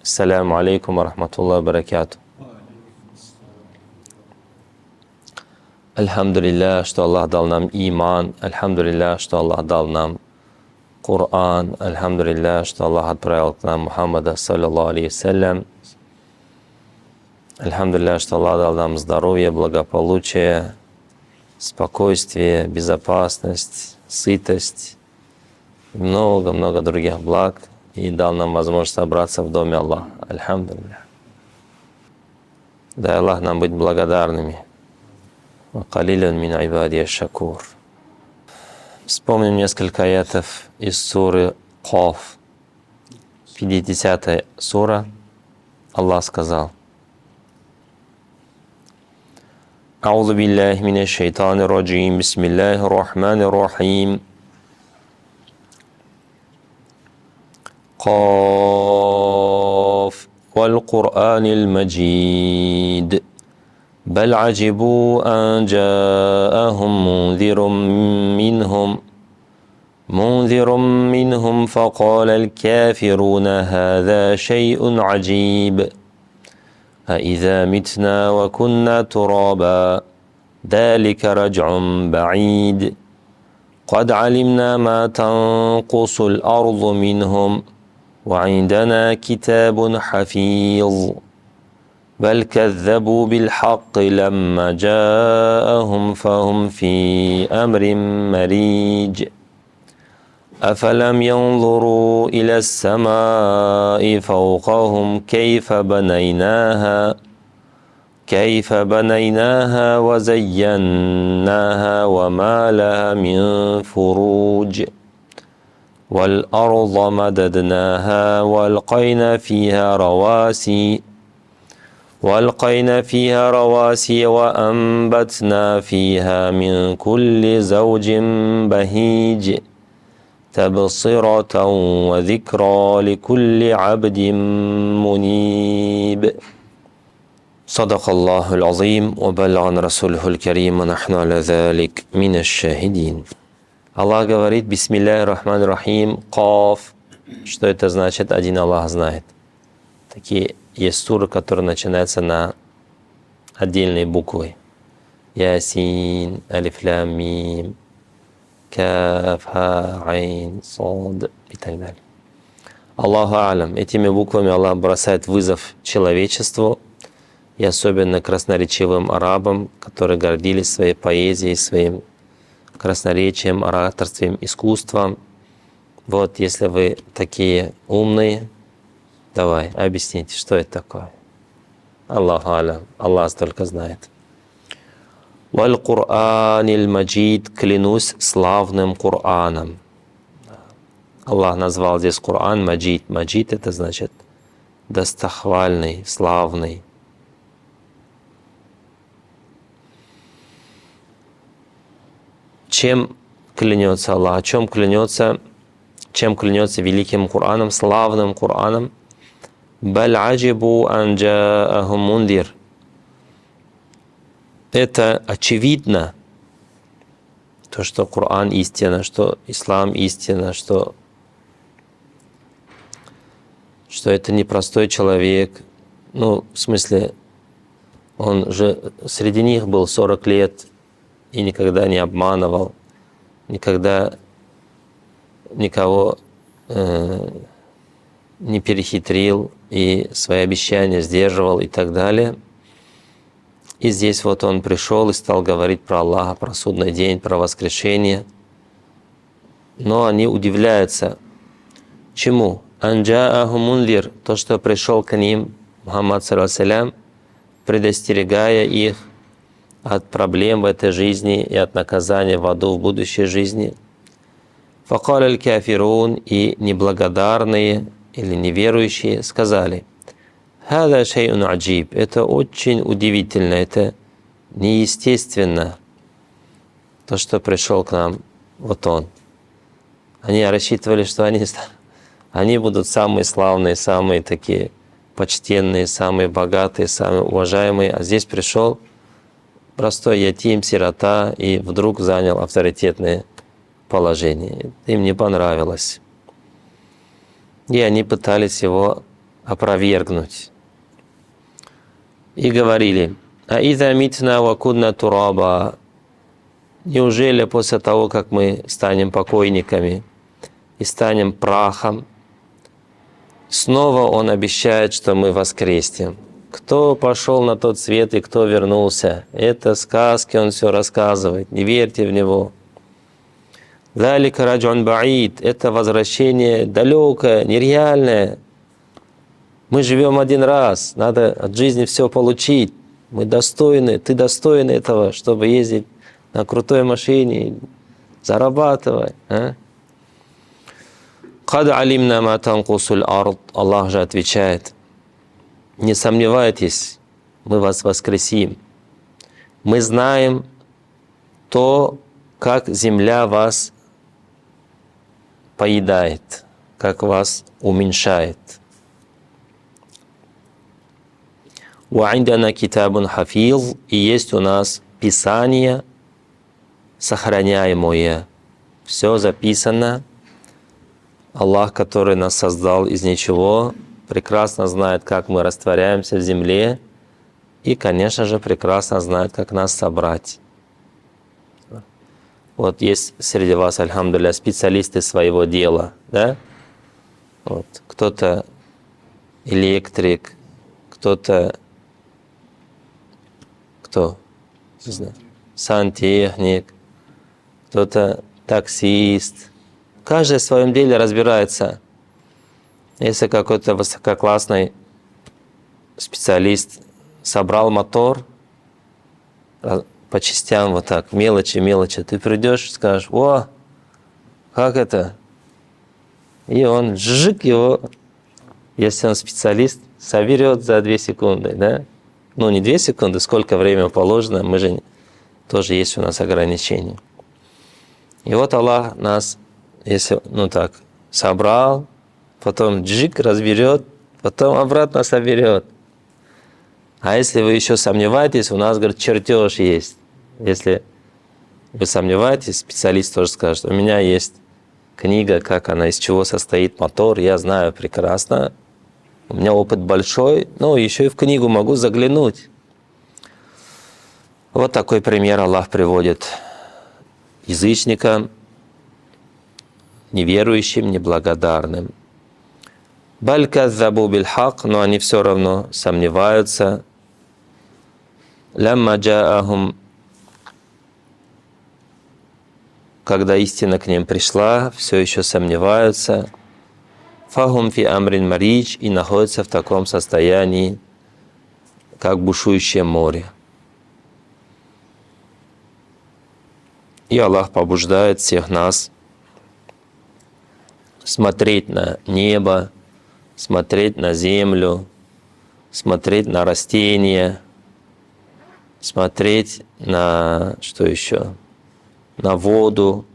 Ассаляму алейкум ва рахматуллахи ва баракату. Альхамдулилля, что Аллах дал нам иман, альхамдулилля, что Аллах дал нам Коран, альхамдулилля, что Аллах отправил к нам Мухаммада, саллаллаху алейхи вассалям. Альхамдулилля, что Аллах дал нам здоровье, благополучие, спокойствие, безопасность, сытость, много-много других благ и дал нам возможность собраться в доме Аллаха. Альхамдулилля. Дай Аллах нам быть благодарными. Калилан мин ибади шакур. Вспомним несколько аятов из суры Каф. 50-я сура. Аллах сказал: Аузу биллахи минаш шайтанир раджим. Бисмиллахир рахманир рахим. Каф вал Куранил маджид. بل عجبوا أن جاءهم منذر منهم فقال الكافرون هذا شيء عجيب أإذا متنا وكنا ترابا ذلك رجع بعيد قد علمنا ما تنقص الأرض منهم وعندنا كتاب حفيظ بل كذبوا بالحق لما جاءهم فهم في أمر مريج أفلم ينظروا إلى السماء فوقهم كيف بنيناها وزيناها وما لها من فروج والأرض مددناها وألقينا فيها رواسي وأنبتنا فيها من كل زوج بهيج تبصرة وذكرى لكل عبد منيب صدق الله العظيم وبلغنا رسوله الكريم ونحن على ذلك من الشاهدين. Аллах говорит: Бисмиллахир рахманир рахим. Каф. Что это значит, один Аллах знает. Такие есть суры, которые начинаются на отдельные буквы. Ясин, алиф лам мим, каф, ха, айн, сад и так далее. Аллаху алям. Этими буквами Аллах бросает вызов человечеству и особенно красноречивым арабам, которые гордились своей поэзией, своим красноречием, ораторством, искусством. Вот, если вы такие умные, давай, объясните, что это такое. Аллаху алям. Аллах только знает. Валь Куранил маджид. Клянусь славным Кураном. Аллах назвал здесь Куран маджид. Маджид — это значит достохвальный, славный. Чем клянется Аллах? О чем клянется? Чем клянется великим Кураном, славным Кураном? Баль аджибу ан джаахум мундир. Это очевидно, то, что Коран истина, что ислам истина, что это не простой человек. Ну, в смысле, он же среди них был 40 лет и никогда не обманывал, никогда никого не перехитрил и свои обещания сдерживал и так далее. И здесь вот он пришел и стал говорить про Аллаха, про судный день, про воскрешение. Но они удивляются. Чему? Анджааху мунвир, то, что пришел к ним Мухаммад саллаллаху, предостерегая их от проблем в этой жизни и от наказания в аду в будущей жизни. Факал аль-кафирун, и неблагодарные или неверующие сказали: «Хада шейун аджиб». Это очень удивительно, это неестественно, то, что пришел к нам вот он. Они рассчитывали, что они будут самые славные, самые такие почтенные, самые богатые, самые уважаемые, а здесь пришел простой ятим, сирота, и вдруг занял авторитетное положение. Им не понравилось. И они пытались его опровергнуть. И говорили: «Аиза митна ва кунна тураба». Неужели после того, как мы станем покойниками и станем прахом, снова он обещает, что мы воскреснем? Кто пошел на тот свет и кто вернулся? Это сказки, он все рассказывает. Не верьте в него. «Залика раджун баид» — это возвращение далекое, нереальное. Мы живем один раз, надо от жизни все получить. Мы достойны, ты достоин этого, чтобы ездить на крутой машине, зарабатывать. «Кад алимна ма танкусуль ард». Аллах же отвечает: не сомневайтесь, мы вас воскресим. Мы знаем то, как земля вас поедает, как вас уменьшает. «У'индана китабун хафиз», и есть у нас Писание сохраняемое. Все записано. Аллах, который нас создал из ничего, прекрасно знает, как мы растворяемся в земле, и, конечно же, прекрасно знает, как нас собрать. Вот есть среди вас, альхамдулилля, специалисты своего дела, да? Вот. Кто-то электрик, кто-то не знаю, сантехник, кто-то таксист. Каждый в своем деле разбирается. Если какой-то высококлассный специалист собрал мотор по частям вот так, мелочи, ты придешь и скажешь: «О, как это?» И он его, если он специалист, соберет за 2 секунды, да? Ну, не 2 секунды, сколько времени положено, мы же тоже есть у нас ограничения. И вот Аллах нас, если, собрал, потом разберет, потом обратно соберет. А если вы еще сомневаетесь, у нас, говорит, чертеж есть. Если вы сомневаетесь, специалист тоже скажет: у меня есть книга, как она, из чего состоит мотор, я знаю прекрасно, у меня опыт большой, но еще и в книгу могу заглянуть. Вот такой пример Аллах приводит язычникам, неверующим, неблагодарным. «Баль каззабу биль хак», но они все равно сомневаются. «Лямма джаахум», когда истина к ним пришла, все еще сомневаются. «Фахум фи амрин марич», и находятся в таком состоянии, как бушующее море. И Аллах побуждает всех нас смотреть на небо, смотреть на землю, смотреть на растения, смотреть на, что еще, на воду,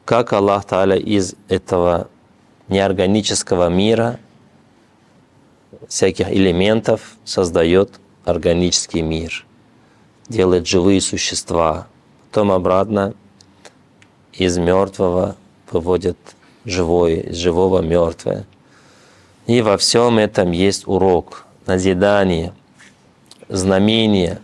как Аллах Тааля из этого неорганического мира, всяких элементов, создает органический мир, делает живые существа, потом обратно из мертвого выводит живое, из живого мертвое. И во всем этом есть урок, назидание, знамение.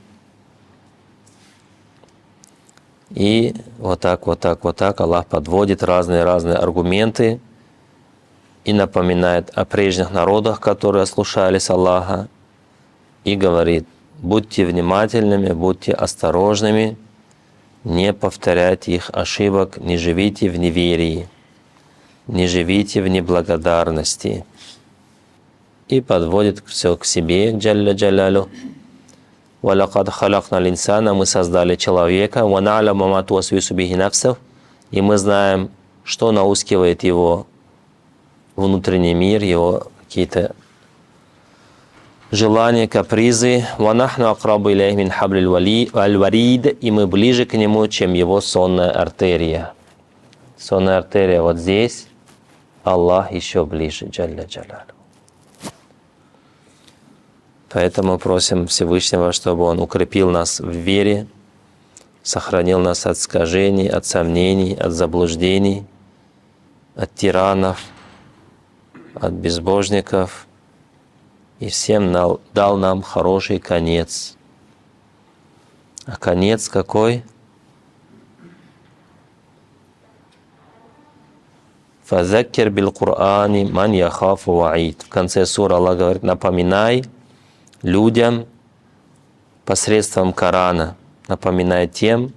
И вот так Аллах подводит разные аргументы и напоминает о прежних народах, которые ослушались Аллаха, и говорит: будьте внимательными, будьте осторожными, не повторяйте их ошибок, не живите в неверии, не живите в неблагодарности. И подводит все к себе, джалля джалялю. «Валакад халакна линсана», мы создали человека, «ва на'ламу ма туасвису бихи нафсух», и мы знаем, что наускивает его внутренний мир, его какие-то желания, капризы. «Ва нахну акрабу илейхи мин хаблил варид», и мы ближе к нему, чем его сонная артерия. Сонная артерия вот здесь, Аллах еще ближе, джалля джалялю. Поэтому просим Всевышнего, чтобы Он укрепил нас в вере, сохранил нас от искажений, от сомнений, от заблуждений, от тиранов, от безбожников, и всем дал нам хороший конец. А конец какой? «Фазаккир бил Кур'ани ман яхафу ваид». В конце суры Аллах говорит: напоминай людям посредством Корана, напоминай тем,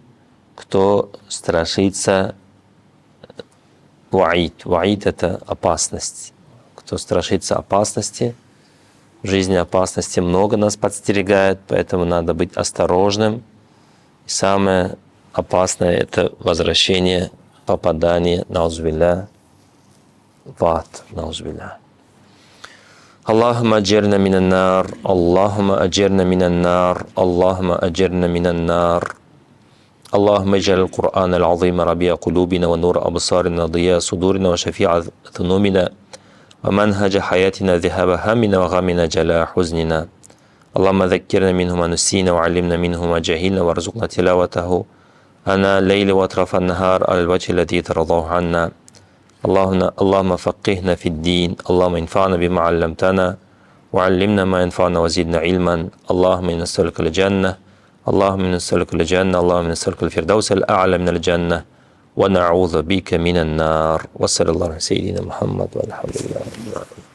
кто страшится ваид. Ваид — это опасность. Кто страшится опасности. В жизни опасности много нас подстерегает, поэтому надо быть осторожным. И самое опасное — это возвращение, попадание, наузбилля, в ад, наузбилля. Аллахумма аджирна минан нар, Аллахумма аджирна минан нар, Аллахумма аджирна минан нар. اللهم اجعل القرآن العظيم ربيع قلوبنا ونور أبصارنا وضياء صدورنا وشفيع ذنوبنا ومنهج حياتنا ذهاب همنا وغمنا جلاء حزننا. اللهم ذكرنا منه ما نسينا وعلمنا منه ما جهلنا وارزقنا تلاوته أنا الليل وأطراف النهار على الوجه الذي ترضاه عنا. اللهم فقهنا في الدين. اللهم انفعنا بما علمتنا وعلمنا ما ينفعنا وزدنا علما. اللهم إنا نسألك الجنة. اللهم إنا نسألك الجنة. اللهم إنا نسألك الفردوس الأعلى من الجنة ونعوذ بك من النار. وصلى الله على سيدنا محمد والحمد لله رب العالمين.